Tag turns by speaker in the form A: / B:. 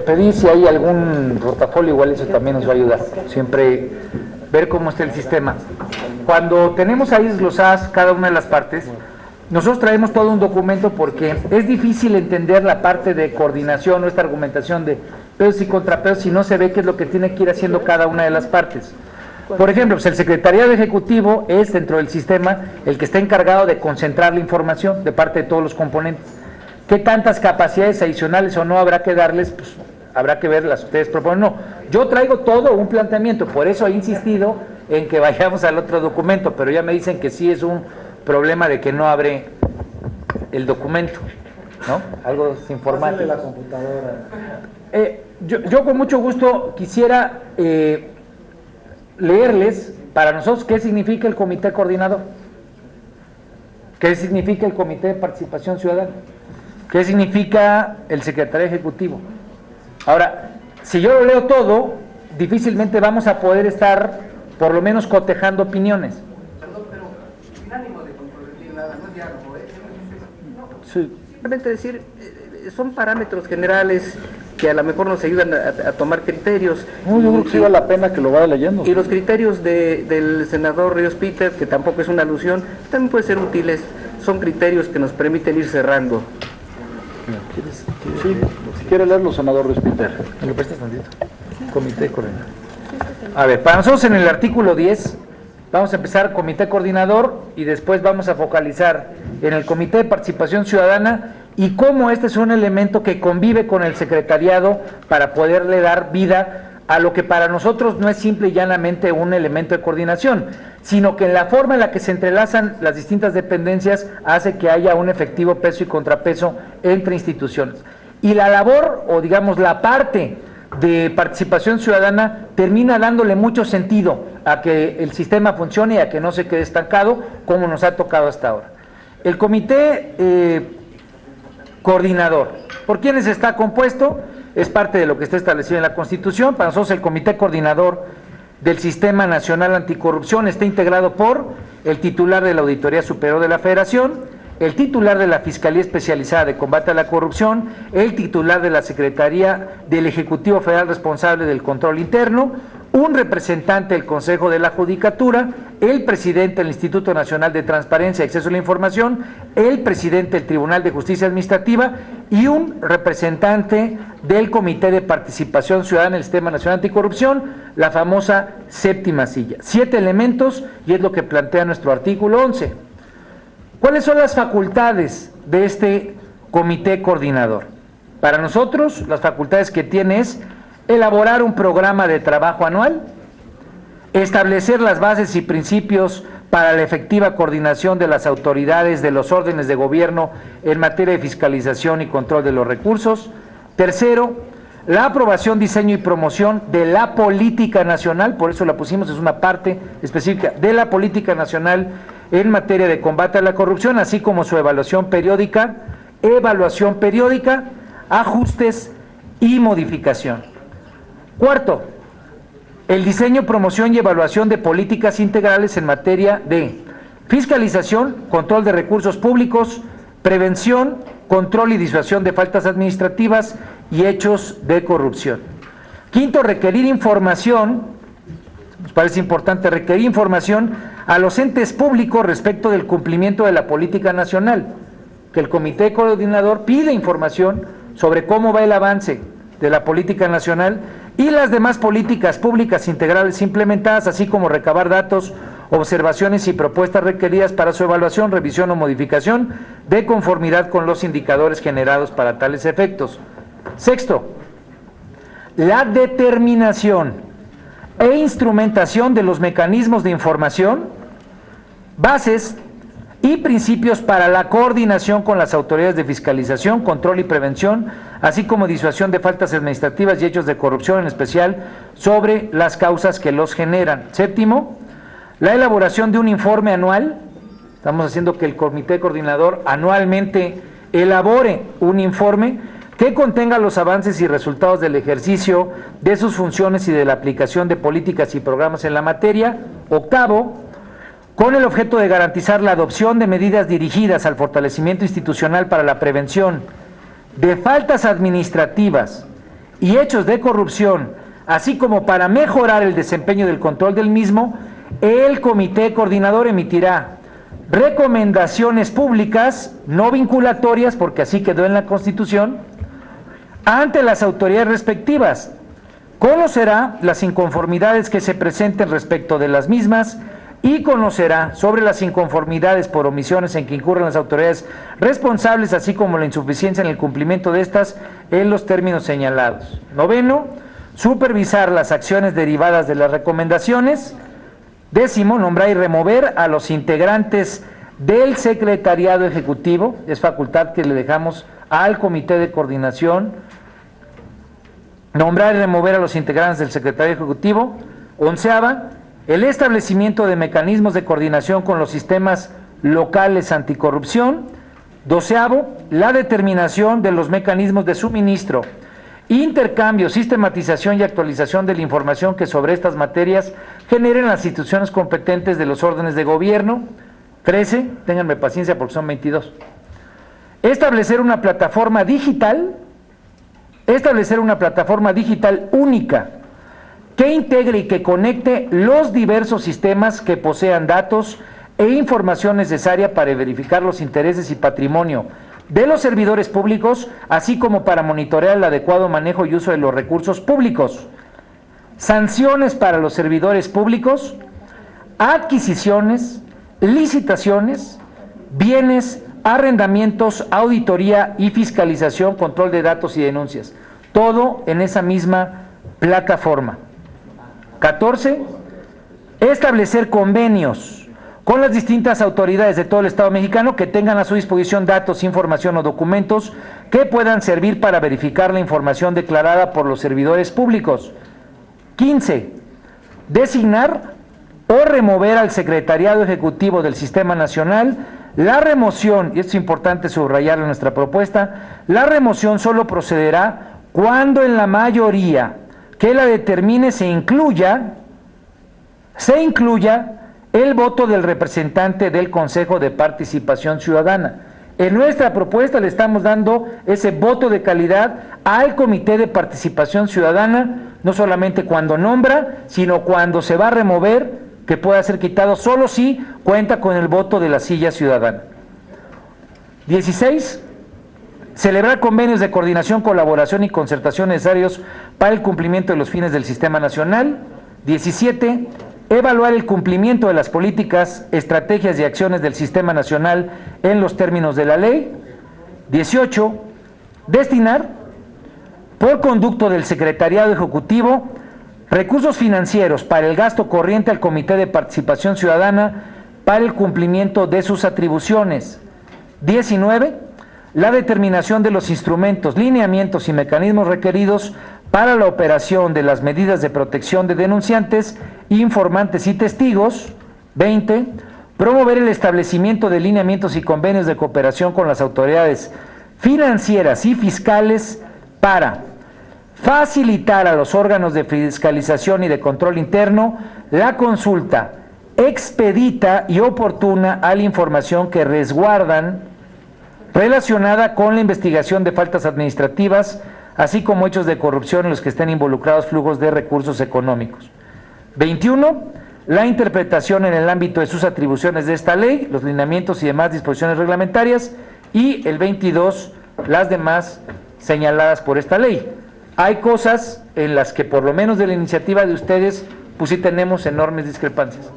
A: Pedí si hay algún portafolio, igual eso también nos va a ayudar, siempre ver cómo está el sistema. Cuando tenemos ahí desglosadas cada una de las partes, nosotros traemos todo un documento porque es difícil entender la parte de coordinación o esta argumentación de pesos y contrapesos si no se ve qué es lo que tiene que ir haciendo cada una de las partes. Por ejemplo, pues el secretariado ejecutivo es dentro del sistema el que está encargado de concentrar la información de parte de todos los componentes. ¿Qué tantas capacidades adicionales o no habrá que darles? Pues habrá que verlas, ustedes proponen. No, yo traigo todo un planteamiento, por eso he insistido en que vayamos al otro documento, pero ya me dicen que sí es un problema de que no abre el documento, ¿no? Algo sin formato.
B: La computadora.
A: Yo con mucho gusto quisiera leerles para nosotros qué significa el comité coordinador, qué significa el comité de participación ciudadana, qué significa el secretario ejecutivo. Ahora, si yo lo leo todo, difícilmente vamos a poder estar por lo menos cotejando opiniones.
C: Perdón, pero sin ánimo de controvertir nada, no es diálogo,
A: Sí.
C: simplemente decir, son parámetros generales que a lo mejor nos ayudan a tomar criterios.
B: No, yo creo que sí vale la pena que lo vaya leyendo.
C: Y los criterios del senador Ríos Peter, que tampoco es una alusión, también pueden ser útiles, son criterios que nos permiten ir cerrando.
B: Sí, si quiere leerlo, senador Ríos Peter.
A: ¿Me lo prestas tantito? Comité coordinador. A ver, para nosotros en el artículo 10 vamos a empezar comité coordinador y después vamos a focalizar en el comité de participación ciudadana y cómo este es un elemento que convive con el secretariado para poderle dar vida a lo que para nosotros no es simple y llanamente un elemento de coordinación, sino que en la forma en la que se entrelazan las distintas dependencias hace que haya un efectivo peso y contrapeso entre instituciones. Y la labor, o digamos la parte de participación ciudadana, termina dándole mucho sentido a que el sistema funcione y a que no se quede estancado como nos ha tocado hasta ahora. El comité coordinador, ¿por quiénes está compuesto? Es parte de lo que está establecido en la Constitución. Para nosotros el Comité Coordinador del Sistema Nacional Anticorrupción está integrado por el titular de la Auditoría Superior de la Federación, el titular de la Fiscalía Especializada de Combate a la Corrupción, el titular de la Secretaría del Ejecutivo Federal responsable del control interno, un representante del Consejo de la Judicatura, el presidente del Instituto Nacional de Transparencia y Acceso a la Información, el presidente del Tribunal de Justicia Administrativa y un representante del Comité de Participación Ciudadana del Sistema Nacional Anticorrupción, la famosa séptima silla. 7 elementos y es lo que plantea nuestro artículo 11. ¿Cuáles son las facultades de este comité coordinador? Para nosotros, las facultades que tiene es elaborar un programa de trabajo anual, establecer las bases y principios para la efectiva coordinación de las autoridades de los órdenes de gobierno en materia de fiscalización y control de los recursos. Tercero, la aprobación, diseño y promoción de la política nacional, por eso la pusimos, es una parte específica de la política nacional en materia de combate a la corrupción, así como su evaluación periódica, ajustes y modificación. Cuarto, el diseño, promoción y evaluación de políticas integrales en materia de fiscalización, control de recursos públicos, prevención, control y disuasión de faltas administrativas y hechos de corrupción. Quinto, requerir información, nos parece importante requerir información a los entes públicos respecto del cumplimiento de la política nacional, que el comité coordinador pide información sobre cómo va el avance de la política nacional y las demás políticas públicas integrales implementadas, así como recabar datos, observaciones y propuestas requeridas para su evaluación, revisión o modificación de conformidad con los indicadores generados para tales efectos. Sexto, la determinación e instrumentación de los mecanismos de información, bases y principios para la coordinación con las autoridades de fiscalización, control y prevención, así como disuasión de faltas administrativas y hechos de corrupción, en especial sobre las causas que los generan. Séptimo, la elaboración de un informe anual. Estamos haciendo que el comité coordinador anualmente elabore un informe que contenga los avances y resultados del ejercicio de sus funciones y de la aplicación de políticas y programas en la materia. Octavo, con el objeto de garantizar la adopción de medidas dirigidas al fortalecimiento institucional para la prevención de faltas administrativas y hechos de corrupción, así como para mejorar el desempeño del control del mismo, el comité coordinador emitirá recomendaciones públicas, no vinculatorias, porque así quedó en la Constitución, ante las autoridades respectivas. Conocerá las inconformidades que se presenten respecto de las mismas y conocerá sobre las inconformidades por omisiones en que incurren las autoridades responsables, así como la insuficiencia en el cumplimiento de estas en los términos señalados. Noveno, supervisar las acciones derivadas de las recomendaciones. Décimo, nombrar y remover a los integrantes del secretariado ejecutivo, es facultad que le dejamos al comité de coordinación, nombrar y remover a los integrantes del secretariado ejecutivo. Onceava, el establecimiento de mecanismos de coordinación con los sistemas locales anticorrupción. Doceavo, la determinación de los mecanismos de suministro, intercambio, sistematización y actualización de la información que sobre estas materias generen las instituciones competentes de los órdenes de gobierno. 13, ténganme paciencia porque son 22. Establecer una plataforma digital única que integre y que conecte los diversos sistemas que posean datos e información necesaria para verificar los intereses y patrimonio de los servidores públicos, así como para monitorear el adecuado manejo y uso de los recursos públicos. Sanciones para los servidores públicos, adquisiciones, licitaciones, bienes, arrendamientos, auditoría y fiscalización, control de datos y denuncias. Todo en esa misma plataforma. 14. Establecer convenios con las distintas autoridades de todo el Estado mexicano que tengan a su disposición datos, información o documentos que puedan servir para verificar la información declarada por los servidores públicos. 15. Designar o remover al Secretariado Ejecutivo del Sistema Nacional. La remoción, y esto es importante subrayarlo en nuestra propuesta, la remoción solo procederá cuando en la mayoría que la determine se incluya el voto del representante del Consejo de Participación Ciudadana. En nuestra propuesta le estamos dando ese voto de calidad al Comité de Participación Ciudadana, no solamente cuando nombra, sino cuando se va a remover, que pueda ser quitado solo si cuenta con el voto de la silla ciudadana. 16. Celebrar convenios de coordinación, colaboración y concertación necesarios para el cumplimiento de los fines del Sistema Nacional. 17. Evaluar el cumplimiento de las políticas, estrategias y acciones del Sistema Nacional en los términos de la ley. 18. Destinar, por conducto del Secretariado Ejecutivo, recursos financieros para el gasto corriente al Comité de Participación Ciudadana para el cumplimiento de sus atribuciones. 19. La determinación de los instrumentos, lineamientos y mecanismos requeridos para la operación de las medidas de protección de denunciantes, informantes y testigos. 20. Promover el establecimiento de lineamientos y convenios de cooperación con las autoridades financieras y fiscales para facilitar a los órganos de fiscalización y de control interno la consulta expedita y oportuna a la información que resguardan relacionada con la investigación de faltas administrativas, así como hechos de corrupción en los que estén involucrados flujos de recursos económicos. 21. La interpretación en el ámbito de sus atribuciones de esta ley, los lineamientos y demás disposiciones reglamentarias. Y el 22. Las demás señaladas por esta ley. Hay cosas en las que, por lo menos de la iniciativa de ustedes, pues sí tenemos enormes discrepancias.